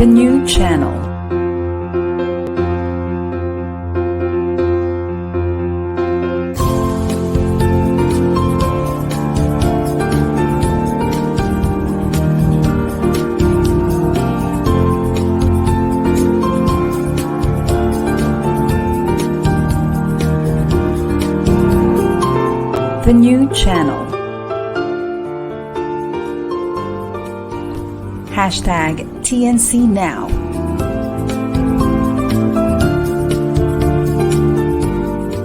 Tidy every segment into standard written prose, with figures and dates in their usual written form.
The new channel. The new channel. Hashtag TNCNow.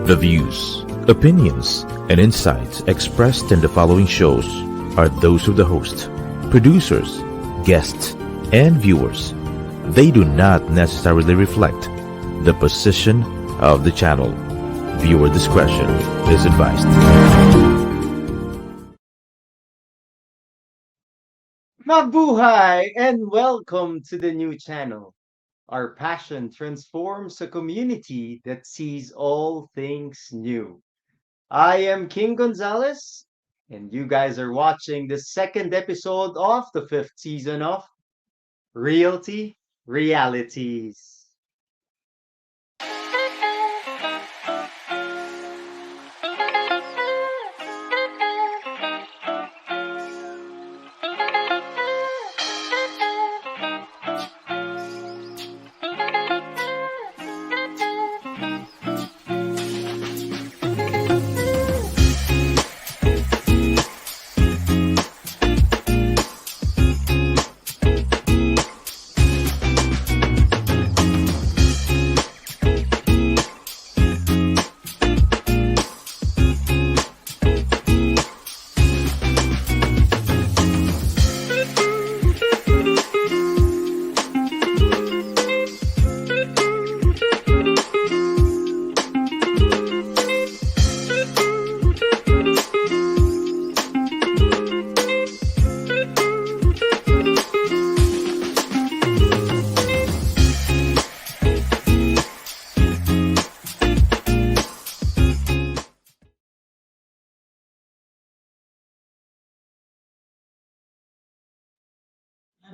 The views, opinions, and insights expressed in the following shows are those of the host, producers, guests, and viewers. They do not necessarily reflect the position of the channel. Viewer discretion is advised. Mabuhay and welcome to the new channel. Our passion transforms a community that sees all things new. I am King Gonzalez, and you guys are watching the second episode of the fifth season of Realty Realities.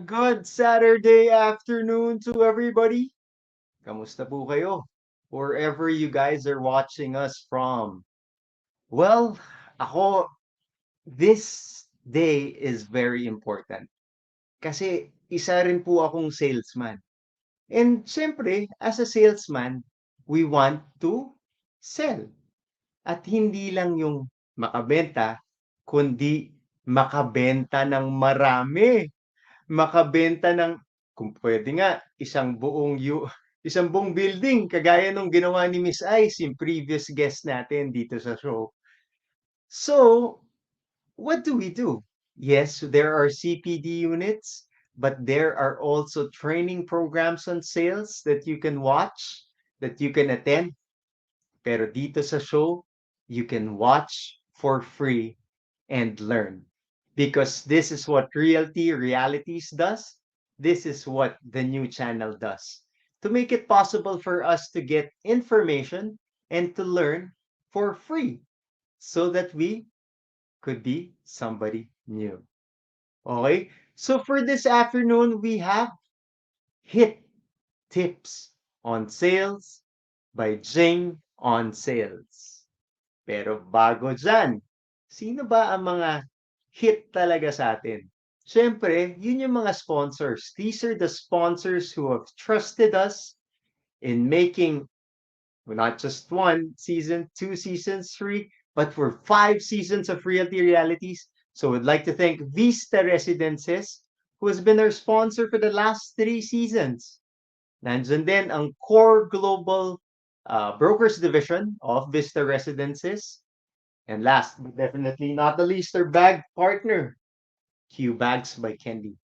Good Saturday afternoon to everybody. Kamusta po kayo? Wherever you guys are watching us from. Well, ako, this day is very important. Kasi isa rin po akong salesman. And syempre, as a salesman, we want to sell. At hindi lang yung makabenta, kundi makabenta ng marami. Makabenta ng, kung pwede nga, isang buong building, kagaya nung ginawa ni Miss Ice, yung previous guest natin dito sa show. So, what do we do? Yes, there are CPD units, but there are also training programs on sales that you can watch, that you can attend. Pero dito sa show, you can watch for free and learn. Because this is what Realty Realities does. This is what the new channel does. To make it possible for us to get information and to learn for free so that we could be somebody new. Okay? So for this afternoon, we have Hit Tips on Sales by Jing on Sales. Pero bago dyan, sino ba ang mga hit talaga sa atin? Siyempre, yun yung mga sponsors. These are the sponsors who have trusted us in making not just one season, 2 seasons, 3, but for 5 seasons of Realty Realities. So we'd like to thank Vista Residences, who has been our sponsor for the last 3 seasons. Nandyan din ang Core Global Brokers Division of Vista Residences. And last but definitely not the least, our bag partner, Q Bags by Candy.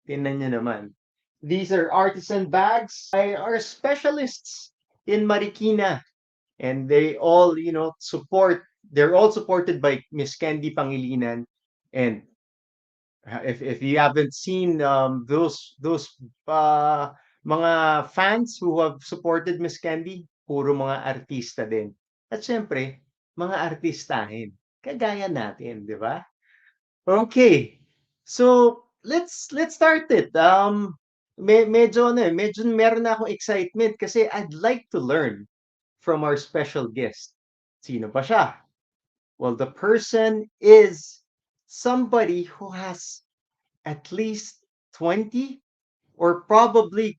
Tingnan nyo naman. These are artisan bags by our specialists in Marikina. And they all, they're all supported by Miss Candy Pangilinan. And if you haven't seen those mga fans who have supported Miss Candy, puro mga artista din. At syempre, mga artistahin. Kagaya natin, di ba? Okay. So let's start it. medyo meron na akong excitement kasi I'd like to learn from our special guest. Sino ba siya? Well, the person is somebody who has at least 20 or probably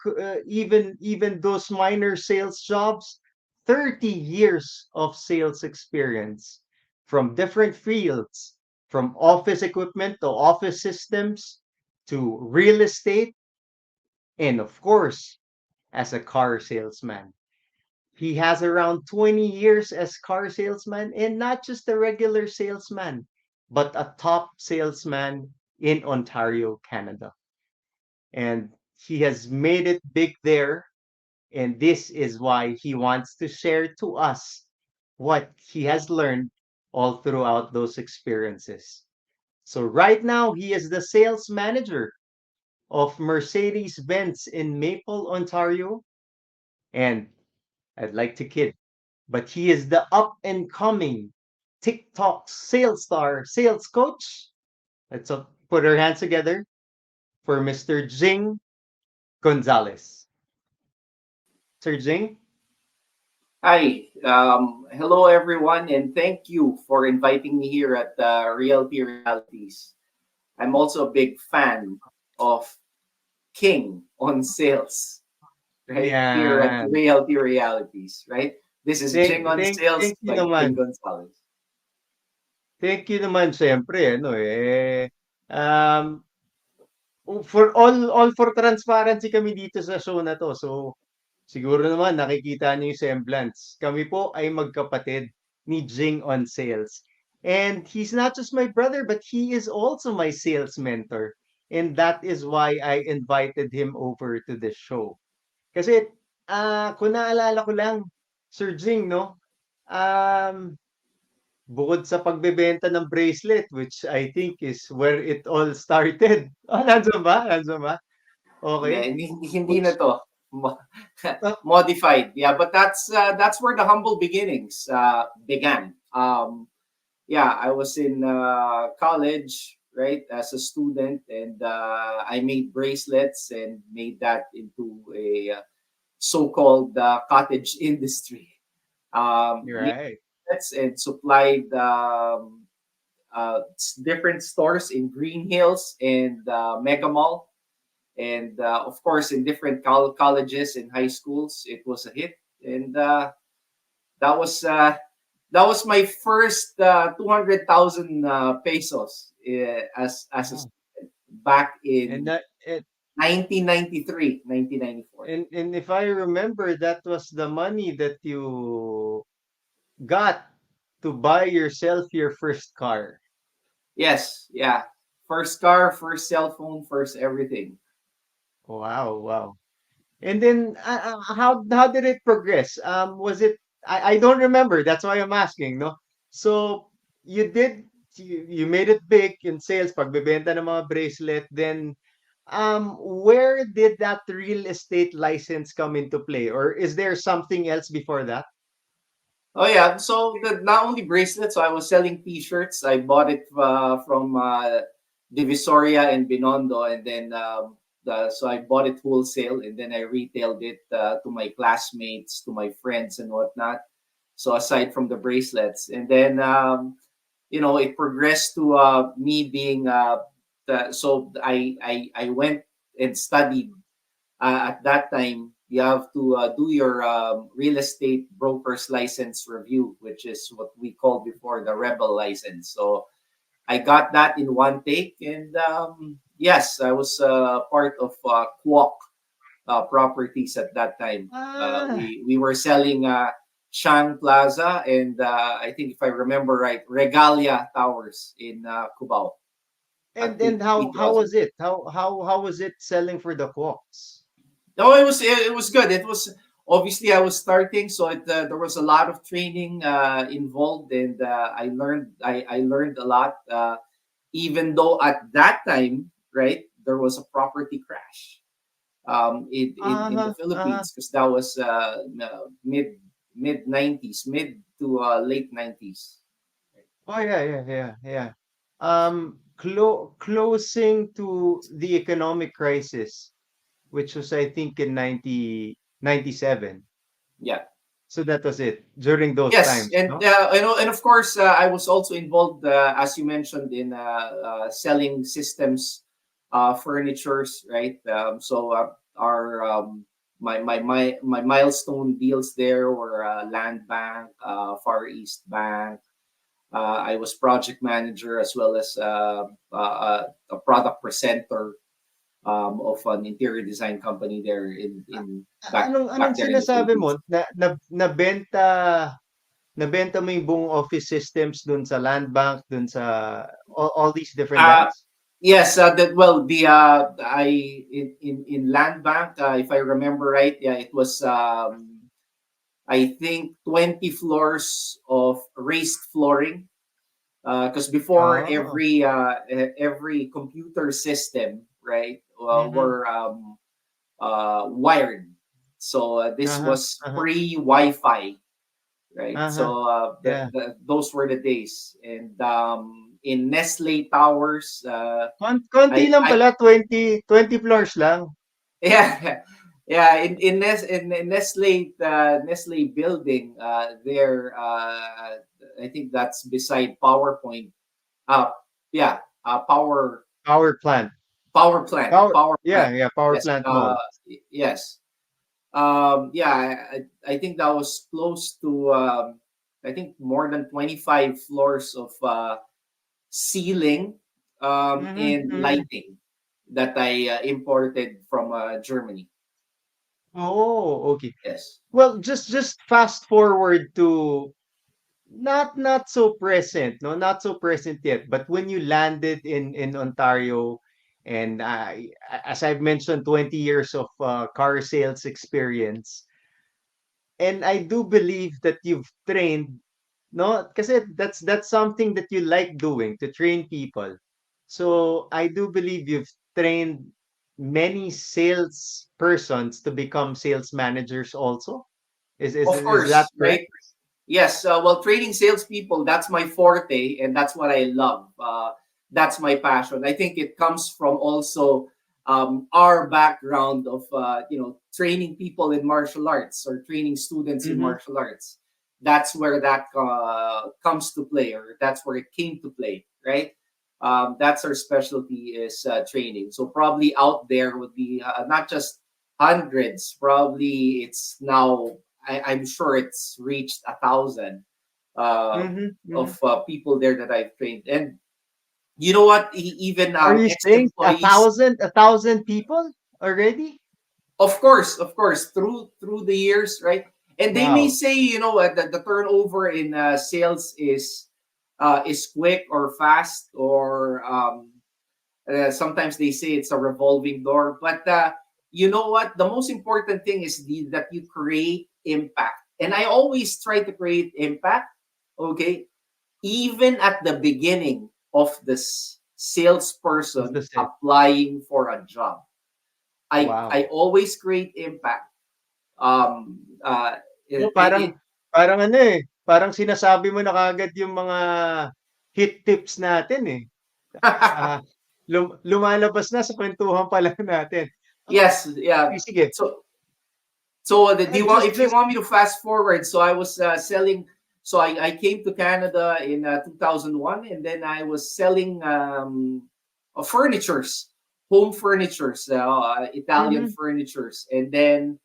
even those minor sales jobs, 30 years of sales experience from different fields, from office equipment to office systems to real estate, and of course, as a car salesman. He has around 20 years as car salesman, and not just a regular salesman, but a top salesman in Ontario, Canada. And he has made it big there. And this is why he wants to share to us what he has learned all throughout those experiences. So, right now, he is the sales manager of Mercedes Benz in Maple, Ontario. And I'd like to kid, but he is the up and coming TikTok sales star, sales coach. Let's put our hands together for Mr. Jing Gonzalez. Sir Jing? Hi, hello everyone, and thank you for inviting me here at Realty Realities. I'm also a big fan of King on sales, right? Here at Yan. Realty Realities, right? This is Jing on Sales Thank you by King naman. Gonzalez. Thank you naman, syempre, ano um, for all for transparency kami dito sa show na to. So, siguro naman nakikita niyo yung semblance. Kami po ay magkapatid ni Jing on Sales. And he's not just my brother, but he is also my sales mentor. And that is why I invited him over to the show. Kasi, kung naalala ko lang, Sir Jing, no? Um, Bukod sa pagbebenta ng bracelet, which I think is where it all started. Nandiyan ba? Nandiyan ba? Yeah, Okay. hindi na Which, to uh, modified. Yeah, but that's where the humble beginnings began. Yeah, I was in college, right, as a student, and I made bracelets and made that into a so-called cottage industry. you're Made right. bracelets and supplied different stores in Green Hills and Mega Mall, and of course in different colleges and high schools. It was a hit, and that was uh, that was my first 200,000 pesos as a Oh. student back And in that it 1993, 1994. and if I remember, that was the money that you got to buy yourself your first car. Yes, yeah. First car, first cell phone, first everything. Wow, wow. And then how did it progress? Was it I don't remember. That's why I'm asking, no? So you made it big in sales, pagbebenta ng mga bracelet, then where did that real estate license come into play? Or is there something else before that? Oh yeah, so not only bracelets, so I was selling T-shirts. I bought it from Divisoria and Binondo, and then so I bought it wholesale, and then I retailed it to my classmates, to my friends, and whatnot. So aside from the bracelets, and then it progressed to me being so I went and studied at that time. You have to do your real estate broker's license review, which is what we called before the rebel license. So I got that in one take, and yes, I was part of Kwok properties at that time. Ah, We were selling Shang Plaza and I think if I remember right, Regalia Towers in Cubao at and how P2000. was it? How was it selling for the Quoks? No, it was good. It was obviously I was starting, so there was a lot of training involved, and I learned a lot. Even though at that time, right, there was a property crash in the Uh-huh, uh-huh. Philippines because that was mid 90s, mid to late 90s. Oh yeah. Closing to the economic crisis. which was I think in 1997. Yeah. So that was it during those Yes, times, and no? and of course, I was also involved, as you mentioned, in selling systems, furnitures, right? Our my milestone deals there were Land Bank, Far East Bank. I was project manager as well as a product presenter of an interior design company there in Anong back there in the sinasabi Philippines. mo na nabenta mo yung buong office systems dun sa Land Bank, dun sa all these different Uh, banks? Yes, that well, the I in Land Bank, if I remember right, yeah, it was I think 20 floors of raised flooring. Because before Oh. every computer system, right, Mhm. were wired. So this Uh-huh. was Uh-huh. pre Wi-Fi, right? Uh-huh. So Yeah. those were the days. And in Nestle Towers, Konti lang I pala, 20 floors lang. yeah, yeah. In Nestle building, there. I think that's beside PowerPoint. Uh, yeah. Power plant. Power plant. Power, Power yeah, plant. yeah, power Yes. plant mall. Yes. Yeah. I think that was close to. I think more than 25 floors of ceiling Mhm. and Mhm. lighting that I imported from Germany. Oh, okay. Yes. Well, just fast forward to not so present, no, not so present yet. But when you landed in Ontario, and as I've mentioned, 20 years of car sales experience, and I do believe that you've trained, no, kasi that's something that you like doing, to train people. So I do believe you've trained many sales persons to become sales managers also. Of Is that course, correct? right? Yes. Well, training salespeople, that's my forte, and that's what I love. That's my passion. I think it comes from also our background of training people in martial arts or training students in Mm-hmm. martial arts. That's where that comes to play, or that's where it came to play, right? That's our specialty is training. So probably out there would be not just hundreds. Probably it's now I'm sure it's reached 1,000 uh, Mm-hmm. Mm-hmm. of people there that I've trained. And you know what? Even Are you saying ex-employees, a thousand people already? of course, through the years, right? And they may Wow. say, that the turnover in sales is quick or fast, or sometimes they say it's a revolving door. But you know what? The most important thing is that you create impact. And I always try to create impact, okay? Even at the beginning of this That's salesperson the same. applying for a job. I Wow. always create impact. No, It parang ano eh, parang sinasabi mo na kaagad yung mga hit tips natin eh. Ah, lumalabas na sa kwentuhan pa lang natin. yes, yeah. Sige, sige. Do you want, Just if you just want me to fast forward, so I was selling. So I came to Canada in 2001, and then I was selling furnitures, home furnitures, Italian Mhm. furnitures, and then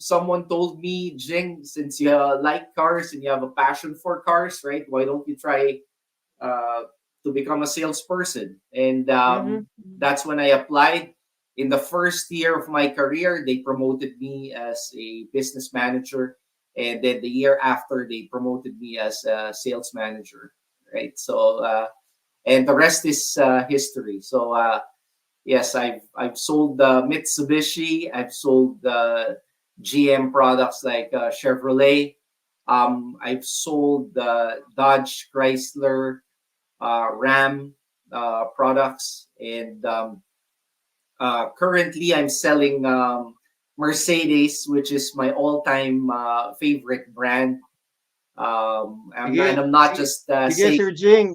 someone told me, Jing, since you like cars and you have a passion for cars, right? Why don't you try uh, to become a salesperson? And Mhm. that's when I applied. In the first year of my career, they promoted me as a business manager. And then the year after, they promoted me as a sales manager, right? So, and the rest is history. So, yes, I've sold Mitsubishi. I've sold GM products like Chevrolet. I've sold Dodge, Chrysler, Ram products, and currently I'm selling Mercedes, which is my all-time favorite brand. And Sige, I'm not sige, just sige saying Sir Jing.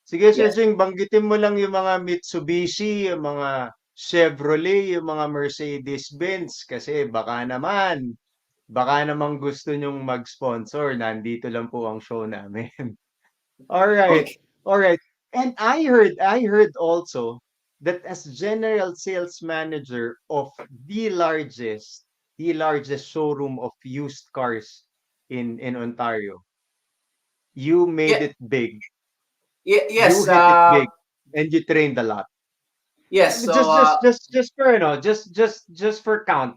Sige Sir yes. Jing, banggitin mo lang yung mga Mitsubishi, yung mga Chevrolet, yung mga Mercedes-Benz kasi baka naman gusto nyong mag-sponsor. Nandito lang po ang show namin. All right. Okay. All right. And I heard also that as general sales manager of the largest showroom of used cars in Ontario, you made Yeah. it big. You Yes. hit it big and you trained a lot. Yes. So Just for just for count.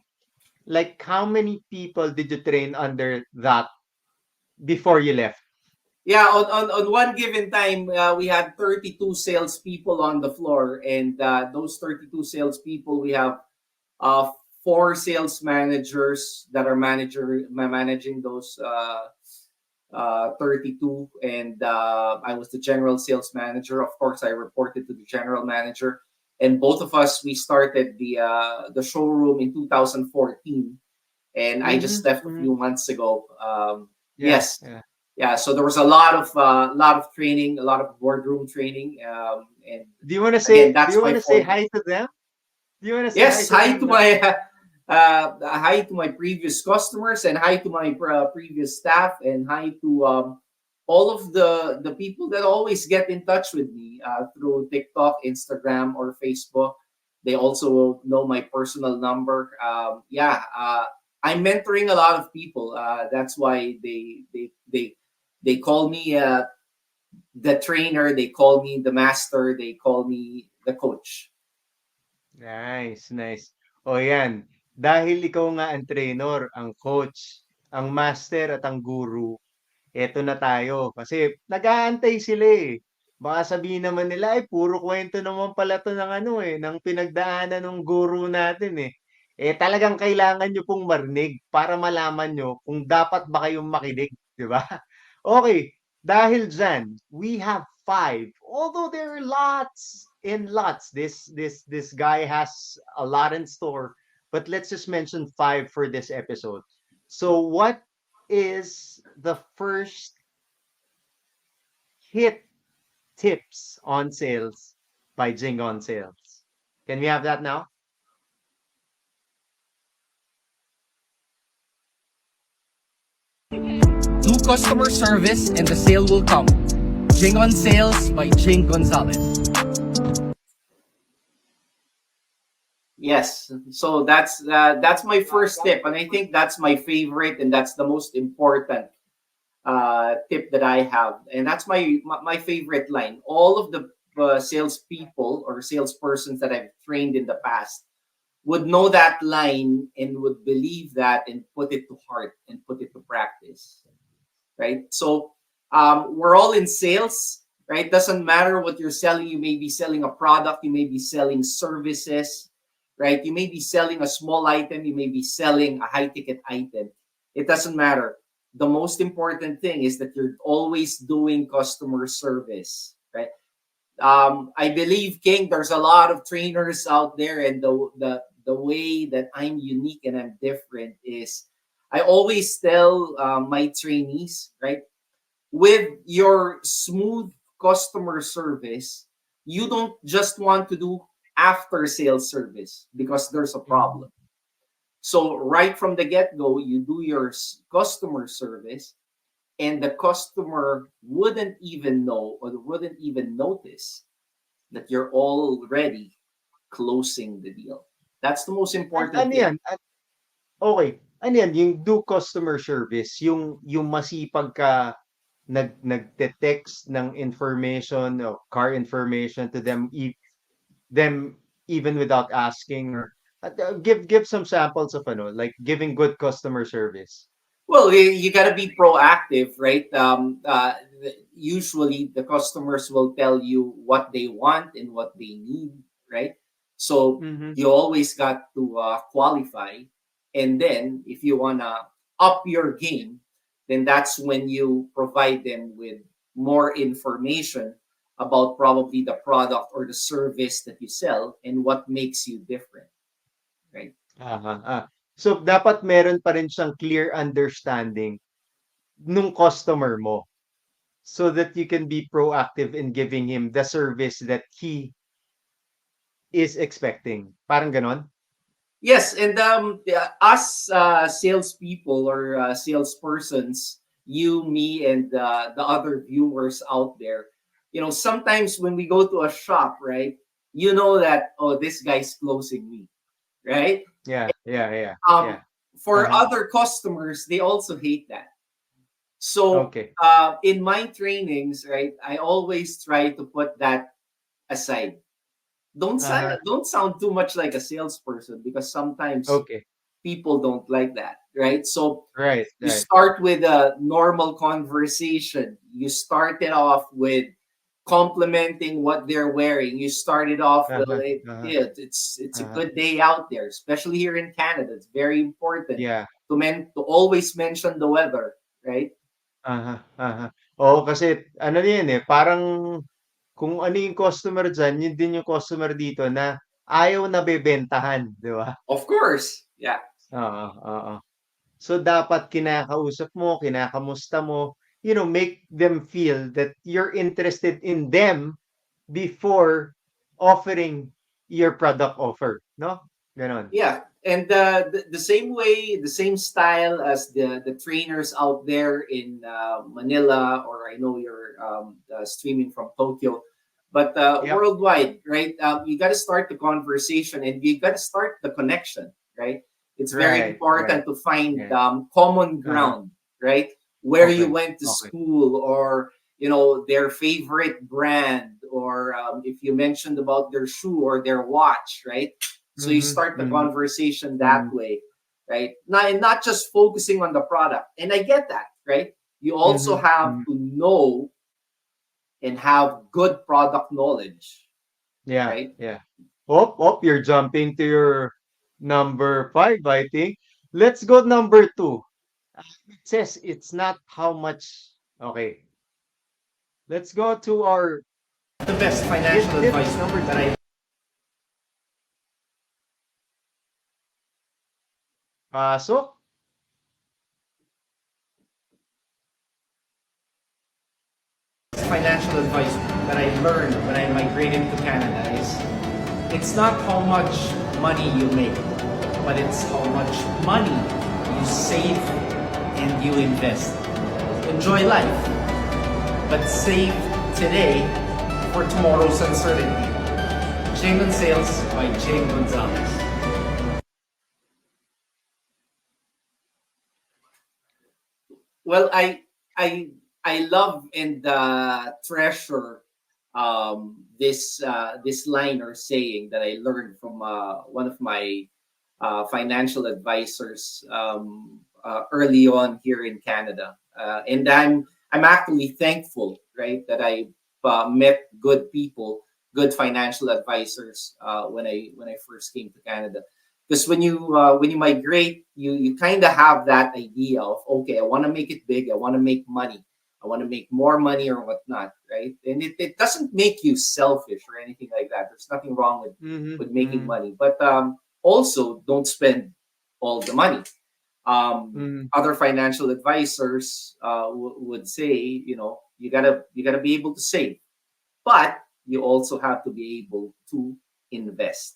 Like how many people did you train under that before you left? yeah, on one given time, we had 32 salespeople on the floor, and those 32 salespeople, we have uh, four sales managers that are managing those 32, and I was the general sales manager. Of course, I reported to the general manager, and both of us we started the showroom in 2014, and I just Mm-hmm. left a Mm-hmm. few months ago. Yeah, Yes, yeah. yeah. So there was a lot of training, a lot of boardroom training, and Do you want to again, say do that's you my want to say forte. hi to them? Do you want to say hi Yes, to them now? hi to my previous customers, and hi to my previous staff, and hi to all of the people that always get in touch with me through TikTok, Instagram, or Facebook. They also know my personal number. I'm mentoring a lot of people. That's why they call me the trainer. They call me the master. They call me the coach. Nice, nice. O yan, dahil ikaw nga ang trainer, ang coach, ang master at ang guru, eto na tayo. Kasi nag-aantay sila eh. Baka sabihin naman nila, ay puro kwento naman pala to ng ano eh, ng pinagdaanan ng guru natin eh. Eh talagang kailangan nyo pong marinig para malaman nyo kung dapat ba kayong makinig, di ba? Okay, dahil dyan, we have five. Although there are lots and lots, this guy has a lot in store. But let's just mention five for this episode. So what is the first hit tips on sales by Jing on Sales? Can we have that now? Do customer service and the sale will come. Jing on Sales by Jing Gonzalez. Yes, so that's my first tip, and I think that's my favorite, and that's the most important tip that I have, and that's my favorite line. All of the salespeople or salespersons that I've trained in the past would know that line and would believe that and put it to heart and put it to practice, right? So we're all in sales, right? Doesn't matter what you're selling. You may be selling a product, you may be selling services, right? You may be selling a small item, you may be selling a high ticket item. It doesn't matter. The most important thing is that you're always doing customer service, right? I believe, King, there's a lot of trainers out there, and the way that I'm unique and I'm different is I always tell my trainees, right, with your smooth customer service, you don't just want to do after sales service because there's a Mhm. problem. So right from the get go, you do your customer service, and the customer wouldn't even know or wouldn't even notice that you're already closing the deal. That's the most important Ano thing. yan? Okay. Ano yan? Yung do customer service, yung masipag ka nagte-text ng information o car information to them even without asking or give some samples of ano like giving good customer service. Well, you got to be proactive, right? Usually, the customers will tell you what they want and what they need, right? So Mhm. you always got to qualify, and then if you wanna up your game, then that's when you provide them with more information about probably the product or the service that you sell and what makes you different, right? Aha, ah. So dapat meron pa rin siyang clear understanding nung customer mo so that you can be proactive in giving him the service that he is expecting. Parang ganon? Yes, and yeah, us salespeople or salespersons, you, me, and the other viewers out there, sometimes when we go to a shop, right, you know that, oh, this guy's closing me, right? Yeah, yeah, yeah, Um, yeah. for Uh-huh. other customers, they also hate that. So Okay. in my trainings, right, I always try to put that aside. Uh-huh. Don't sound too much like a salesperson, because sometimes Okay. people don't like that, right? So Right, you right. start with a normal conversation. You start it off with complimenting what they're wearing. You start it off with, Uh-huh. Uh-huh. yeah, it's a Uh-huh. good day out there, especially here in Canada. It's very important Yeah. to always mention the weather, right? Uh-huh. Uh-huh. Oo, kasi ano yan eh, parang kung ano yung customer dyan, yun din yung customer dito na ayaw na bebentahan, di ba? Of course, yeah. Oo, oo. So dapat kinakausap mo, kinakamusta mo, make them feel that you're interested in them before offering your product offer, no? Ganon. Yeah, and the same way, the same style as the trainers out there in Manila, or I know you're streaming from Tokyo, but Yep. worldwide, right? You got to start the conversation, and you got to start the connection, right? It's very Right, right. important to find Yeah. common Uh-huh. ground, right? Where you Okay. went to Okay. school, or their favorite brand, or if you mentioned about their shoe or their watch, right? So you Mm-hmm. start the Mm-hmm. conversation that Mm-hmm. way, right? Not just focusing on the product. And I get that, right? You also Mm-hmm. have Mm-hmm. to know and have good product knowledge, Yeah, right? yeah. Oh, you're jumping to your number 5, I think. Let's go number 2. It says it's not how much. Okay. Let's go to our The best hit financial hit advice number that 2. I Pasok. financial advice that I learned when I migrated to Canada is, it's not how much money you make, but it's how much money you save and you invest. Enjoy life, but save today for tomorrow's uncertainty. Jing on Sales by Jing Gonzalez. Well, I love and treasure this line or saying that I learned from one of my financial advisors early on here in Canada, and I'm actually thankful, right, that I met good people, good financial advisors when I first came to Canada. Because when you migrate, you kind of have that idea of, okay, I want to make it big, I want to make money, I want to make more money or whatnot, right? And it doesn't make you selfish or anything like that. There's nothing wrong Mm-hmm. with making Mm-hmm. money, but also don't spend all the money. Mm-hmm. Other financial advisors would say, you gotta be able to save, but you also have to be able to invest,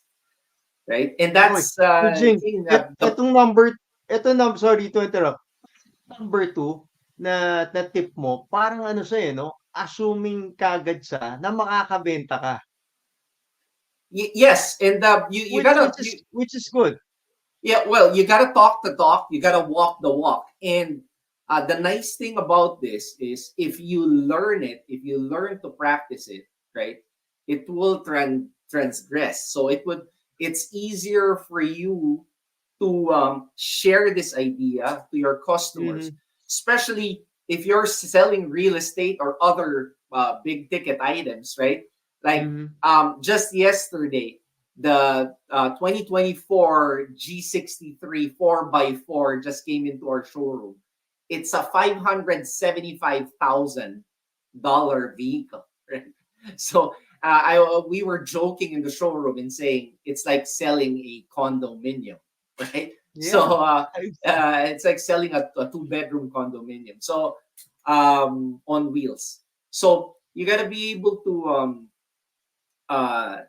right? And Oy, that's Jing, thing that the etong number, sorry to interrupt. Number 2 na tip mo, parang ano siya eh, no? Assuming kagad siya na makakabenta ka. yes, and you Which gotta which is which is good. yeah, well, you gotta talk the talk, you gotta walk the walk. And the nice thing about this is, if you learn it, if you learn to practice it, right, it will transgress. So it's easier for you to share this idea to your customers, Mhm. especially if you're selling real estate or other big ticket items, right? Like Mhm. just yesterday, the 2024 G63 4x4 just came into our showroom. It's a $575,000 vehicle. Right? So we were joking in the showroom and saying it's like selling a condominium, right? So Yeah. I it's like selling a two-bedroom condominium. So on wheels. So you got to be able to uh,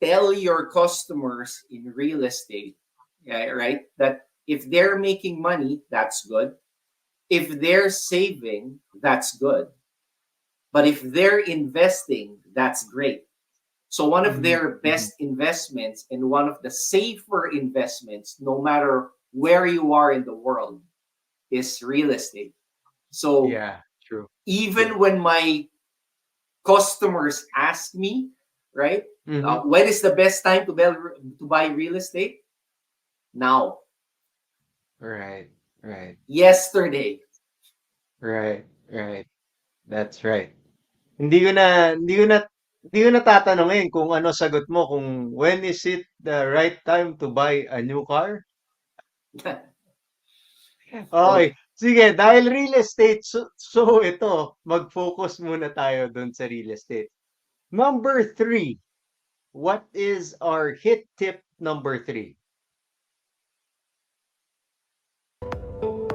tell your customers in real estate, right, that if they're making money, that's good. If they're saving, that's good. But if they're investing, that's great. So one of Mhm, their mhm. best investments and one of the safer investments, no matter where you are in the world, is real estate. So Yeah, true, even true. when my customers ask me, right, Mm-hmm. when is the best time to buy real estate? Now, Right, right, yesterday. right, right. That's right. Hindi ko na tatanungin kung ano sagot mo kung when is it the right time to buy a new car? Okay. Okay. Sige, dahil real estate, so ito, mag-focus muna tayo dun sa real estate. Number 3. What is our hit tip number 3?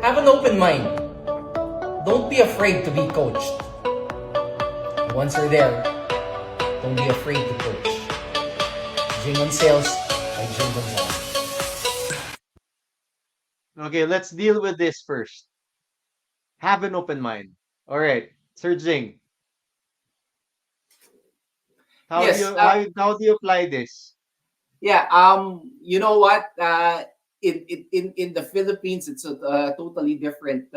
Have an open mind. Don't be afraid to be coached. Once you're there, don't be afraid to coach. Jing on Sales by Jing Gonzalez. Okay, let's deal with this first. Have an open mind. All right, Sir Jing, Yes. how do you apply this? Yeah. You know what? In the Philippines, it's a totally different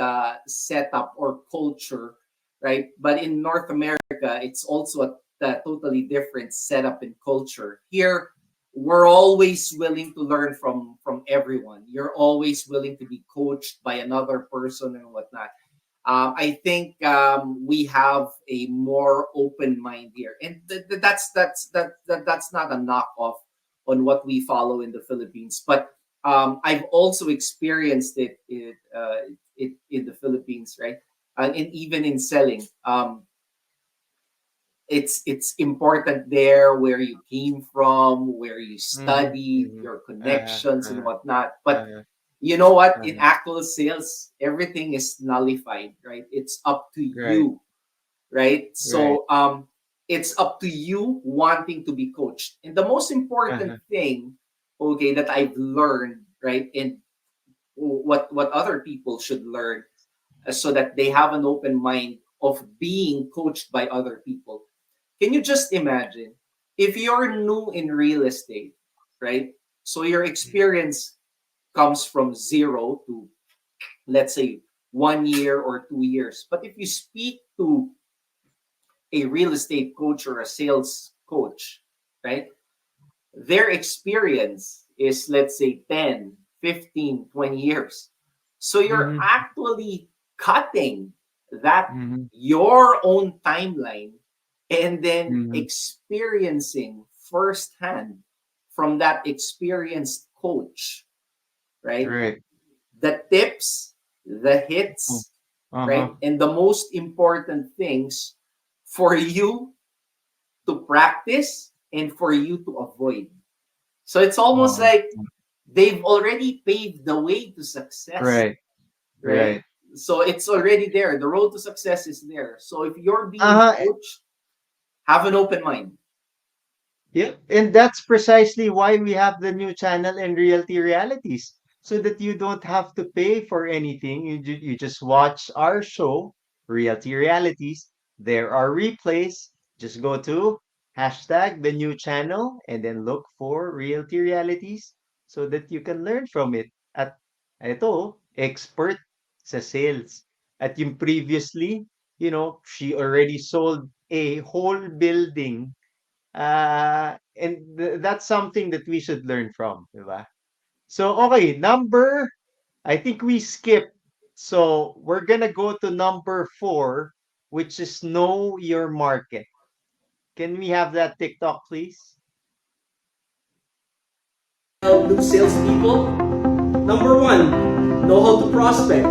setup or culture, right? But in North America, it's also a totally different setup and culture. Here, we're always willing to learn from everyone. You're always willing to be coached by another person and whatnot. I think we have a more open mind here, and that's not a knockoff on what we follow in the Philippines. But I've also experienced it in the Philippines, right? And even in selling, it's important there where you came from, where you Mhm, studied, mhm. your connections and whatnot. But Uh, you know what? In uh, actual sales, everything is nullified, right? It's up to right, you, right? right. So it's up to you wanting to be coached. And the most important Uh-huh. thing, okay, that I've learned, right, and what other people should learn, so that they have an open mind of being coached by other people. Can you just imagine if you're new in real estate, right? So your experience comes from 0 to, let's say, 1 year or 2 years. But if you speak to a real estate coach or a sales coach, right? Their experience is, let's say, 10, 15, 20 years. So you're Mhm, actually cutting that mhm, your own timeline and then mhm. experiencing firsthand from that experienced coach, right? Right. The tips, the Oh, hits, uh-huh. right? And the most important things for you to practice and for you to avoid. So it's almost Uh-huh. like they've already paved the way to success, Right, right? right. So it's already there. The road to success is there. So if you're being Uh-huh. coached, have an open mind. Yep, and that's precisely why we have the new channel and Realty Realities, so that you don't have to pay for anything. You just watch our show, Realty Realities. There are replays. Just go to hashtag the new channel and then look for Realty Realities so that you can learn from it. At ito, expert sa sales. At yung previously, she already sold a whole building, and that's something that we should learn from, diba? So, okay, I think we skipped. So, we're gonna go to number 4, which is know your market. Can we have that TikTok, please? Help new salespeople? Number one, know how to prospect.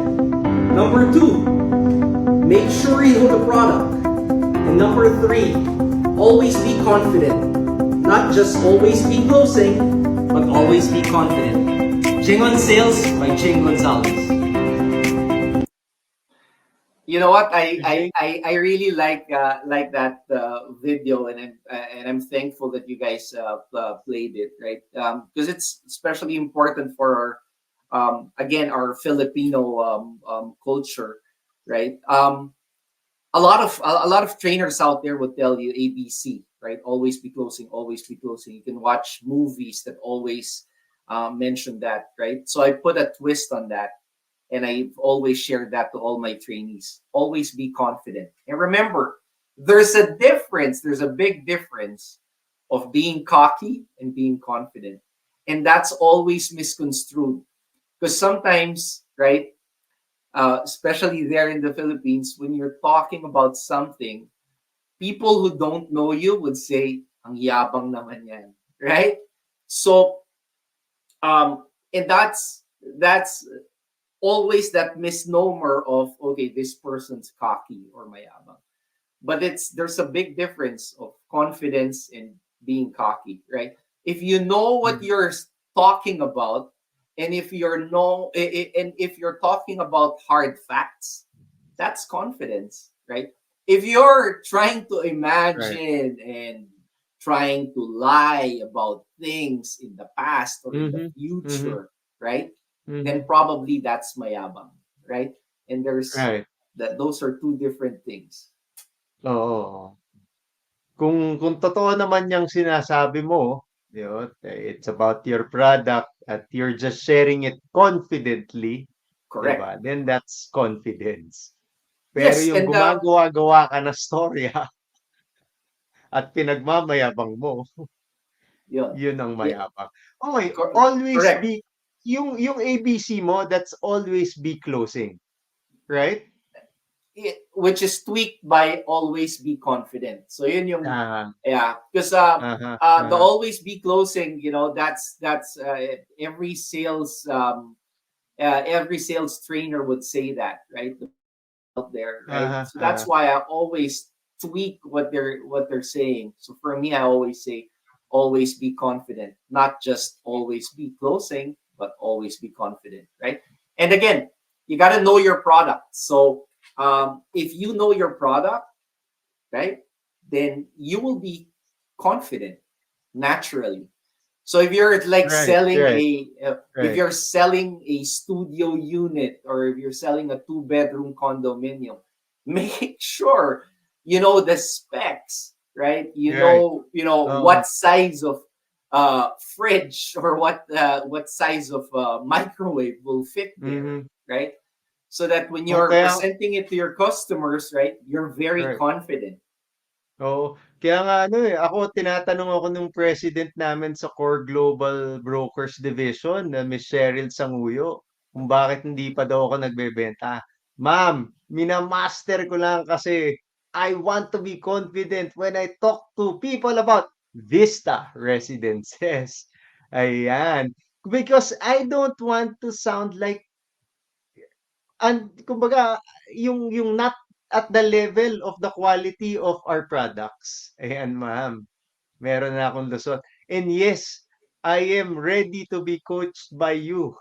Number two, make sure you know the product. And number three, always be confident. Not just always be closing, but always be confident. Jing on Sales by Jing Gonzalez. You know what? Jing? I really like that video, and I'm thankful that you guys played it, right? Because it's especially important for again our Filipino culture, right? A lot of trainers out there would tell you ABC, right? Always be closing, always be closing. You can watch movies that always mention that, right? So I put a twist on that, and I've always shared that to all my trainees. Always be confident. And remember, there's a difference, there's a big difference of being cocky and being confident. And that's always misconstrued. Because sometimes, right, especially there in the Philippines, when you're talking about something, people who don't know you would say, ang yabang naman yan, right? So, and that's always that misnomer of, okay, this person's cocky or mayabang. But there's a big difference of confidence and being cocky, right? If you know what Mm. you're talking about, and if you're talking about hard facts, that's confidence, right? If you're trying to Right. imagine and trying to lie about things in the past or in the Mm-hmm. Mm-hmm. future, right? Mm-hmm. Then probably that's mayabang, right? And there's Right. that those are two different things. Oo. Kung totoo naman yung sinasabi mo, yun, it's about your product at you're just sharing it confidently, 'di Correct. ba? Then that's confidence. Pero Yes, yung and gumagawa-gawa ka ng storya at pinagmamayabang mo, yun. yun ang Yeah, mayabang. Okay, cor- always correct. be yung ABC mo, that's always be closing, right? Which is tweaked by always be confident. So yun yung Ah, yeah, because uh-huh, the uh-huh, always be closing, that's every sales trainer would say that, right? Out there, right? uh-huh, So that's uh-huh. why I always tweak what they're saying. So for me, I always say always be confident, not just always be closing, but always be confident, right? And again, you got to know your product. So if you know your product, right, then you will be confident naturally. So if you're like Right, selling right, if right. you're selling a studio unit or if you're selling a two-bedroom condominium, make sure you know the specs, right? Right. What Oo. size of fridge or what size of microwave will fit there, Mhm. right? So that when O you're kaya presenting it to your customers, right, you're very right. confident. Oo. Kaya nga ano, eh, ako tinatanong ako nung president namin sa Core Global Brokers Division na Miss Cheryl Sanguyo kung bakit hindi pa daw ako nagbebenta. Ma'am, minamaster ko lang kasi I want to be confident when I talk to people about Vista residences. Ayan. Because I don't want to sound like kumbaga yung not at the level of the quality of our products. Ayan, ma'am. Meron na akong lusot. And yes, I am ready to be coached by you.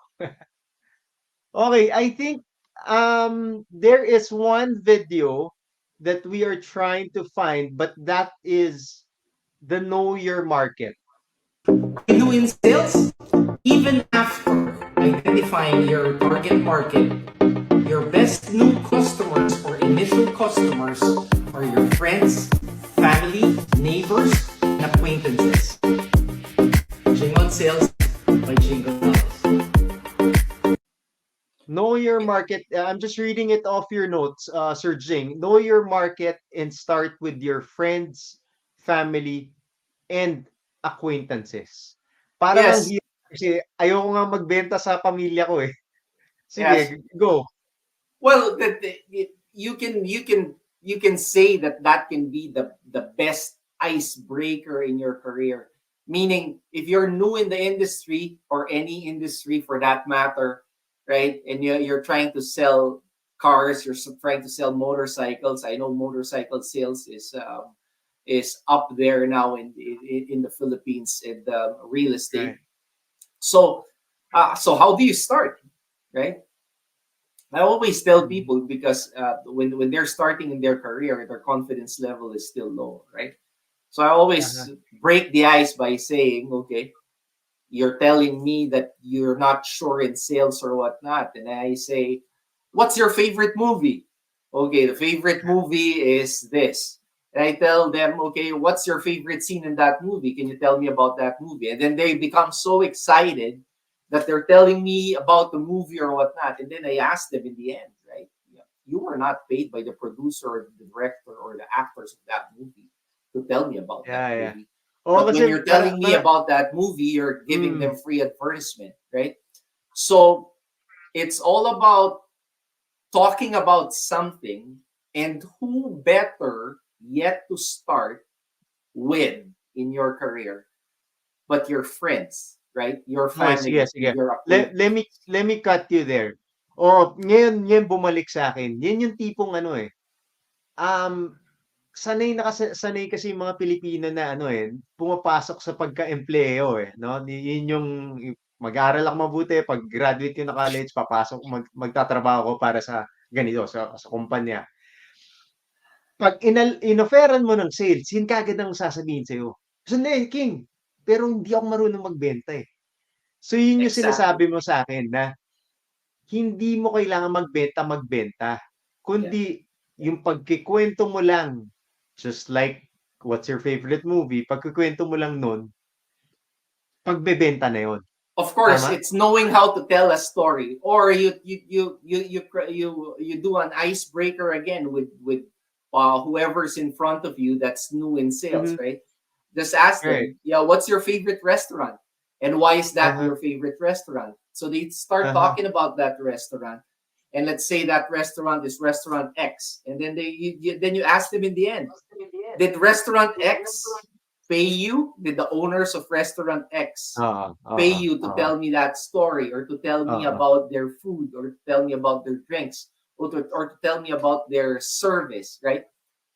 Okay, I think there is one video that we are trying to find, but that is the know your market. I do in sales, even after identifying your target market, your best new customers or initial customers are your friends, family, neighbors, and acquaintances. Jing on Sales by Jing Gonzalez. Know your market. I'm just reading it off your notes, Sir Jing. Know your market and start with your friends, family, and acquaintances. Parang ang Yes, hirap kasi ayoko nga magbenta sa pamilya ko eh. yes. Sige, go. Well, you can say that can be the best icebreaker in your career. Meaning, if you're new in the industry or any industry for that matter, right, and you're trying to sell cars, trying to sell motorcycles. I know motorcycle sales is up there now in the Philippines in the real estate. Right. So, so how do you start, right? I always tell people because when they're starting in their career, their confidence level is still low, right? So I always break the ice by saying, okay, you're telling me that you're not sure in sales or whatnot, and I say, what's your favorite movie? Okay, the favorite movie is this. And I tell them, okay, what's your favorite scene in that movie? Can you tell me about that movie? And then they become so excited that they're telling me about the movie or whatnot. And then I ask them in the end, right? Yeah, you were not paid by the producer or the director or the actors of that movie to tell me about that Yeah. movie. Oo, But when kasi you're telling me about that movie, you're giving them free advertisement, right? So it's all about talking about something, and who better yet to start with in your career but your friends, right? Your okay, sige, family and sige. your Let, let me acquaintances. let me cut you there. Oh, ngayon bumalik sa akin. Yan yung tipong ano eh. Um, sanay kasi yung mga Pilipino na ano eh, pumapasok sa pagka-empleo eh, no? Yun yung mag-aaral ako mabuti, pag graduate ko na college, papasok magtatrabaho ko para sa ganito sa kumpanya. Pag inofferan mo ng sales, yun kaagad ang sasabihin sa'yo. Sandali, King, pero hindi ako marunong magbenta eh. So yun yung Exactly. sinasabi mo sa akin na hindi mo kailangan magbenta, Yeah. kundi yung pagkikwento mo lang, just like what's your favorite movie, pagkikwento mo lang nun, pagbebenta na yun. Of course, Tama? it's knowing how to tell a story, or you do an icebreaker again with whoever's in front of you that's new in sales, Mhm. right? Just ask Right. them, yeah, what's your favorite restaurant, and why is that Uh-huh. your favorite restaurant? So they start Uh-huh. talking about that restaurant, and let's say that restaurant is restaurant X, and then then you ask them in the end, did restaurant X pay you? Did the owners of restaurant X Oo, pay oo, you to oo, tell me that story, or to tell me oo. about their food, or to tell me about their drinks, or to tell me about their service, right?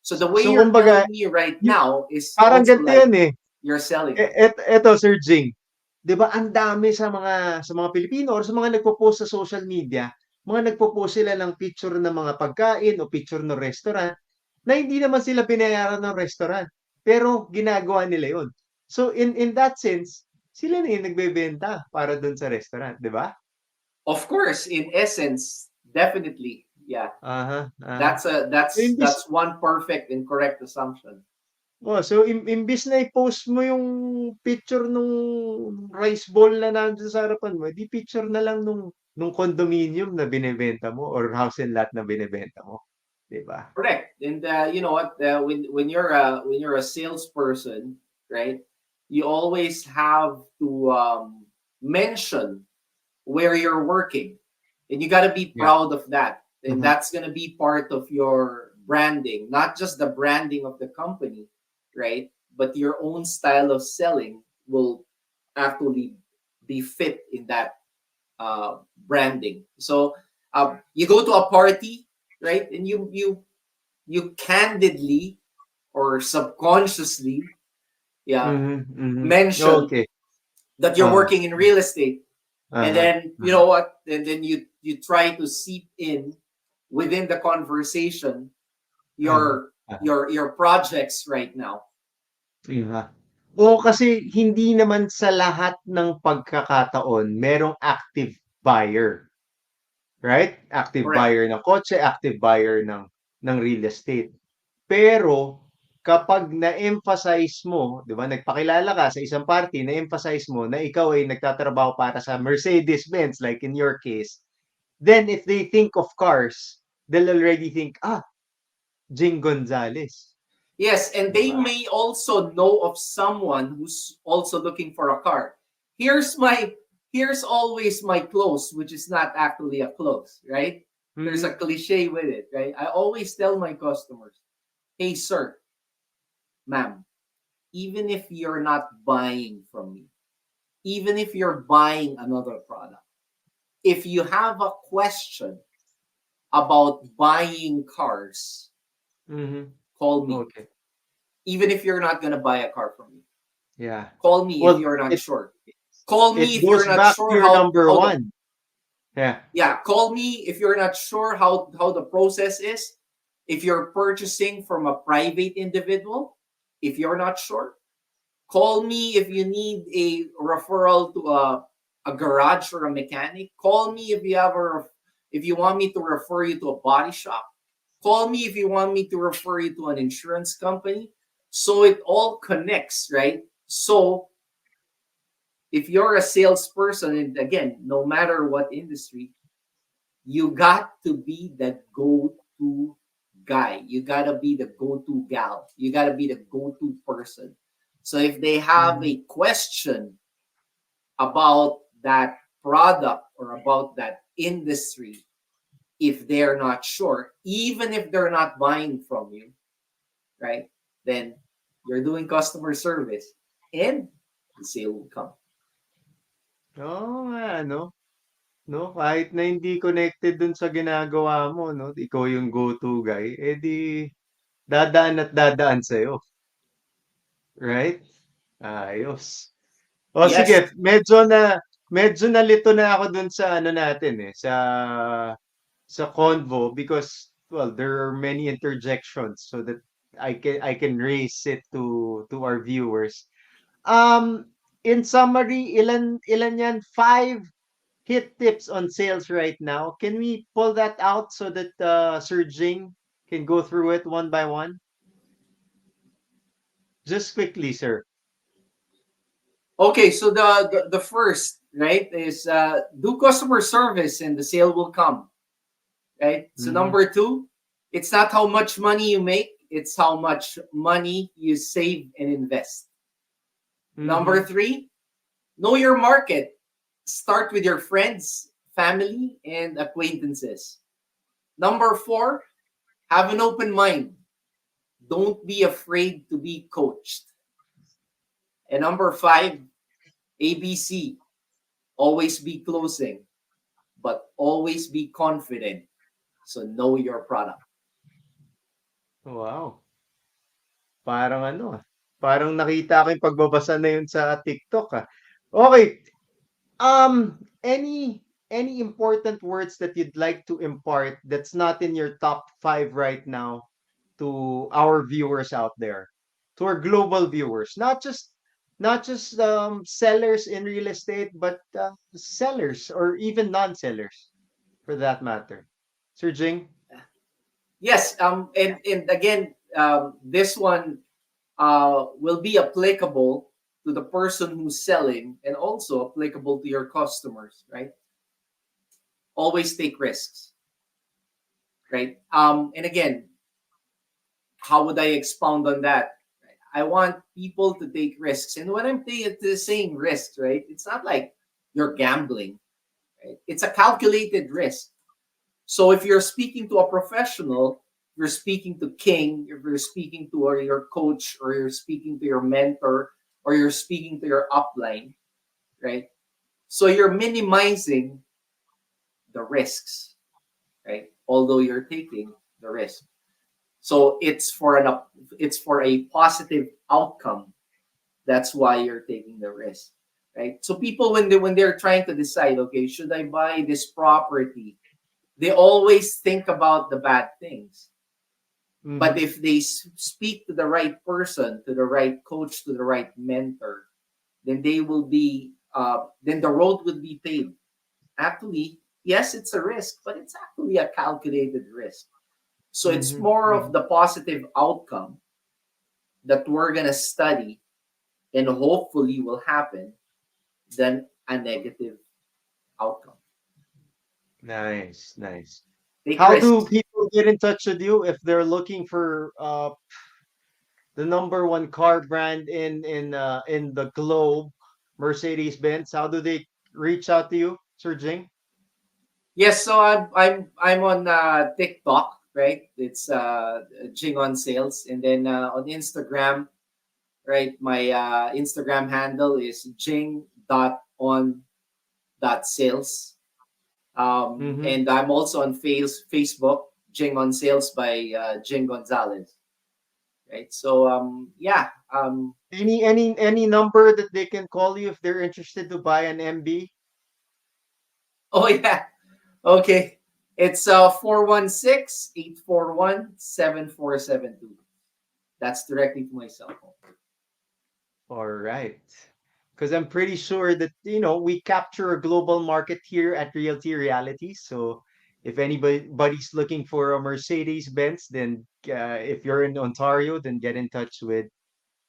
So the way So you're kumbaga, telling me right y- now is parang also ganito like yan eh. you're selling E- them. Eto, Sir Jing, 'di ba ang dami sa mga Pilipino or sa mga nagpo-post sa social media, mga nagpo-post sila ng picture ng mga pagkain o picture ng restaurant na hindi naman sila binayaran ng restaurant, pero ginagawa nila 'yon. So in that sense, sila na yung nagbebenta para dun sa restaurant, 'di ba? Of course, in essence, definitely, yeah. Aha, aha. That's a So imbis that's one perfect and correct assumption. so imbis na i-post mo yung picture nung rice bowl na nandiyan sa harapan mo, di picture na lang nung condominium na binebenta mo or house and lot na binebenta mo, 'di ba? Correct. And you know what? When you're a salesperson, right? You always have to mention where you're working, and you got to be Yeah. proud of that. And Mhm. that's gonna be part of your branding, not just the branding of the company, right? But your own style of selling will actually be fit in that branding. So you go to a party, right? And you candidly or subconsciously, yeah, Mhm, mhm. mention Okay. that you're Oo. working in real estate, and Uh-huh, then you know what, and then you try to seep in within the conversation uh-huh, your projects right now. Oo, kasi hindi naman sa lahat ng pagkakataon merong active buyer, right? Active Correct. buyer ng kotse, active buyer ng real estate. Pero kapag na-emphasize mo, 'di ba, nagpakilala ka sa isang party, na-emphasize mo na ikaw ay nagtatrabaho para sa Mercedes-Benz like in your case, then if they think of cars, they'll already think, Jing Gonzalez, Yes, and 'di they ba? may also know of someone who's also looking for a car. Here's my here's always my close, which is not actually a close, right? There's a Mhm. cliche with it, right? I always tell my customers, hey sir, ma'am, even if you're not buying from me, even if you're buying another product, if you have a question about buying cars, Mhm. call me. Okay. Even if you're not gonna buy a car from me, Yeah. call me if Well, you're not it sure. Call me it if you're goes not back to sure your how. number Hold on. one. Yeah. Yeah, call me if you're not sure how the process is. If you're purchasing from a private individual, if you're not sure, call me if you need a referral to a garage or a mechanic. Call me if if you want me to refer you to a body shop. Call me if you want me to refer you to an insurance company. So it all connects, right? So if you're a salesperson, and again, no matter what industry, you got to be the go-to guy. You gotta be the go-to gal. You gotta be the go-to person. So if they have Mhm. a question about that product or about that industry, if they're not sure, even if they're not buying from you, right? Then you're doing customer service and the sale will come. Oo nga, no? No, kahit na hindi connected dun sa ginagawa mo, no? Ikaw yung go-to guy, eh di dadaan at dadaan sa'yo, right? Ayos. O Yes. sige, medyo nalito na ako dun sa ano natin eh, sa convo because well, there are many interjections so that I can raise it to our viewers. In summary, ilan yan? Five hit tips on sales right now. Can we pull that out so that Sir Jing can go through it one by one? Just quickly, sir. Okay, so the first, right, is do customer service and the sale will come, right? So Mm-hmm. number two, it's not how much money you make, it's how much money you save and invest. Number Mm-hmm. three, know your market. Start with your friends, family, and acquaintances. Number four, have an open mind. Don't be afraid to be coached. And number five, ABC, always be closing, but always be confident. So know your product. Wow. Parang ano ah. Parang nakita ko yung pagbabasa na yun sa TikTok ah. Okay. Any important words that you'd like to impart that's not in your top five right now to our viewers out there, to our global viewers, not just sellers in real estate, but sellers or even non-sellers for that matter. Sir Jing? Yes, and again, this one will be applicable to the person who's selling and also applicable to your customers, right? Always take risks, right? And again, how would I expound on that? I want people to take risks. And when I'm saying risks, right, it's not like you're gambling, right? It's a calculated risk. So if you're speaking to a professional, you're speaking to King, if you're speaking to your coach, or you're speaking to your mentor, or you're speaking to your upline, right? So you're minimizing the risks, right? Although you're taking the risk. So it's for a positive outcome. That's why you're taking the risk, right? So people when they're trying to decide, okay, should I buy this property? They always think about the bad things. But Mm-hmm. if they speak to the right person, to the right coach, to the right mentor, then they will be then the road will be paved. Actually, yes, it's a risk, but it's actually a calculated risk. So it's Mm-hmm. more of Mm-hmm. the positive outcome that we're gonna study and hopefully will happen than a negative outcome. Nice, nice. Take How do risks. people get in touch with you if they're looking for the number one car brand in the globe, Mercedes Benz? How do they reach out to you, Sir Jing? Yes, so I'm on TikTok, right? It's Jing on sales, and then on Instagram, right? My Instagram handle is jing.on.sales. Mm-hmm. And I'm also on Facebook, Jing on Sales by Jing Gonzalez, right? So yeah, Any number that they can call you if they're interested to buy an MB? oh yeah. Okay. It's 416-841-7472. That's directly to my cell phone. All right. Because I'm pretty sure that, we capture a global market here at Realty Reality. So if anybody's looking for a Mercedes Benz, then if you're in Ontario, then get in touch with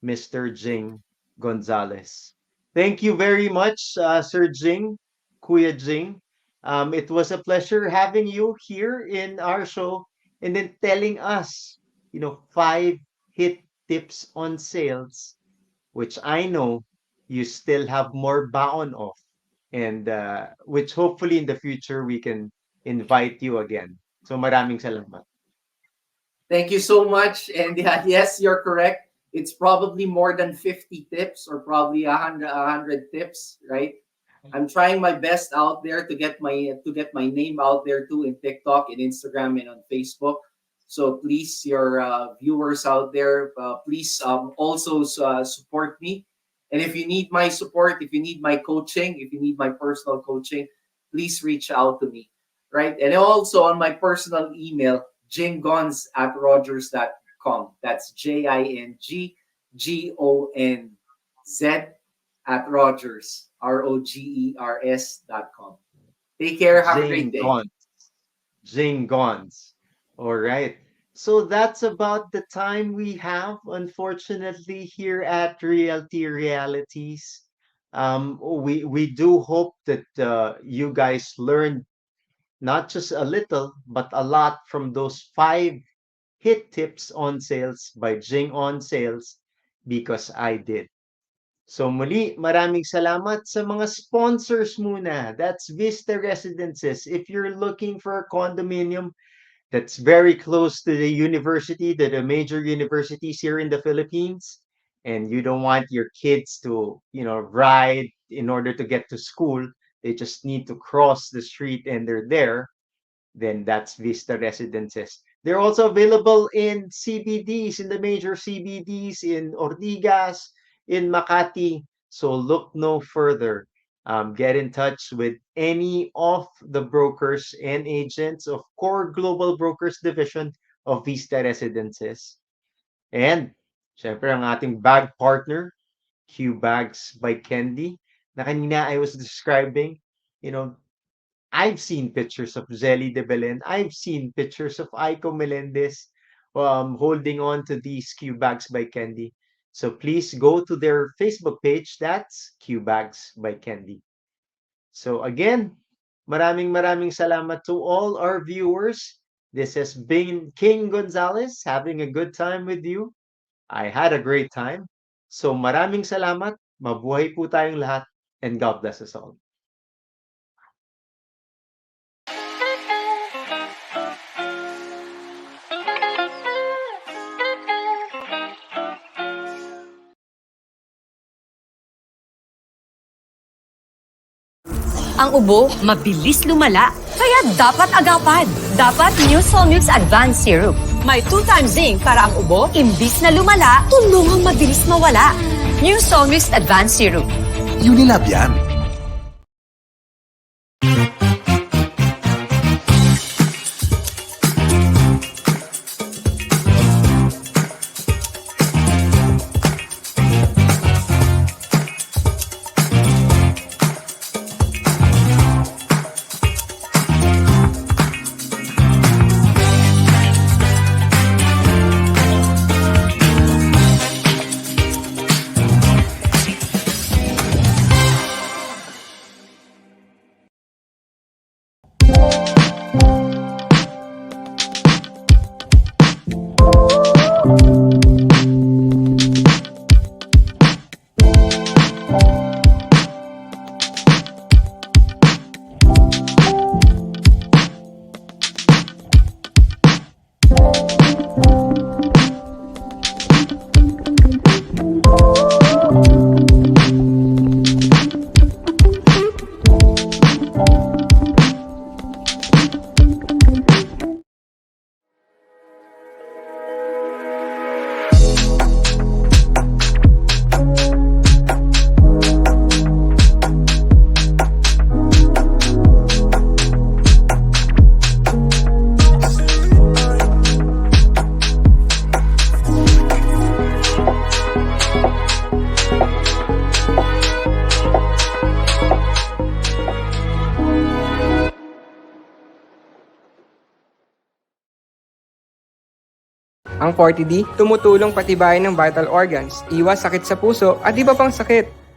Mr. Jing Gonzalez. Thank you very much, Sir Jing, Kuya Jing. It was a pleasure having you here in our show and then telling us, 5 hit tips on sales, which I know you still have more baon of, and which hopefully in the future we can invite you again. So maraming salamat. Thank you so much. And yeah, yes, you're correct. It's probably more than 50 tips or probably 100 tips, right? I'm trying my best out there to get my name out there too in TikTok and Instagram and on Facebook. So please, your viewers out there, please also support me. And if you need my support, if you need my coaching, if you need my personal coaching, please reach out to me, right? And also on my personal email, jinggonz@rogers.com. That's JINGGONZ ROGERS.com. Take care. Have a great Jing day. Gon. Jing Gons. All right. So that's about the time we have, unfortunately, here at Realty Realities. We do hope that you guys learned not just a little, but a lot from those 5 hit tips on sales by Jing on Sales, because I did. So muli, maraming salamat sa mga sponsors muna. That's Vista Residences. If you're looking for a condominium that's very close to the university, to the major universities here in the Philippines, and you don't want your kids to, ride in order to get to school, they just need to cross the street and they're there, then that's Vista Residences. They're also available in CBDs, in the major CBDs, in Ortigas, in Makati. So look no further. Get in touch with any of the brokers and agents of Core Global Brokers Division of Vista Residences. And, syempre, ang ating bag partner, Q Bags by Candy, na kanina I was describing, you know, I've seen pictures of Zelly de Belen. I've seen pictures of Aiko Melendez holding on to these Q Bags by Candy. So please go to their Facebook page. That's Q Bags by Candy. So again, maraming salamat to all our viewers. This has been King Gonzalez having a good time with you. I had a great time. So maraming salamat. Mabuhay po tayong lahat, and God bless us all. Ang ubo, mabilis lumala, kaya dapat agapan. Dapat New Solmux Advanced Syrup. May 2 times zinc para ang ubo, imbis na lumala, tulungang mabilis mawala. New Solmux Advanced Syrup. Unilab yan. Ang 40D, tumutulong patibayin ng vital organs, iwas sakit sa puso at iba pang sakit.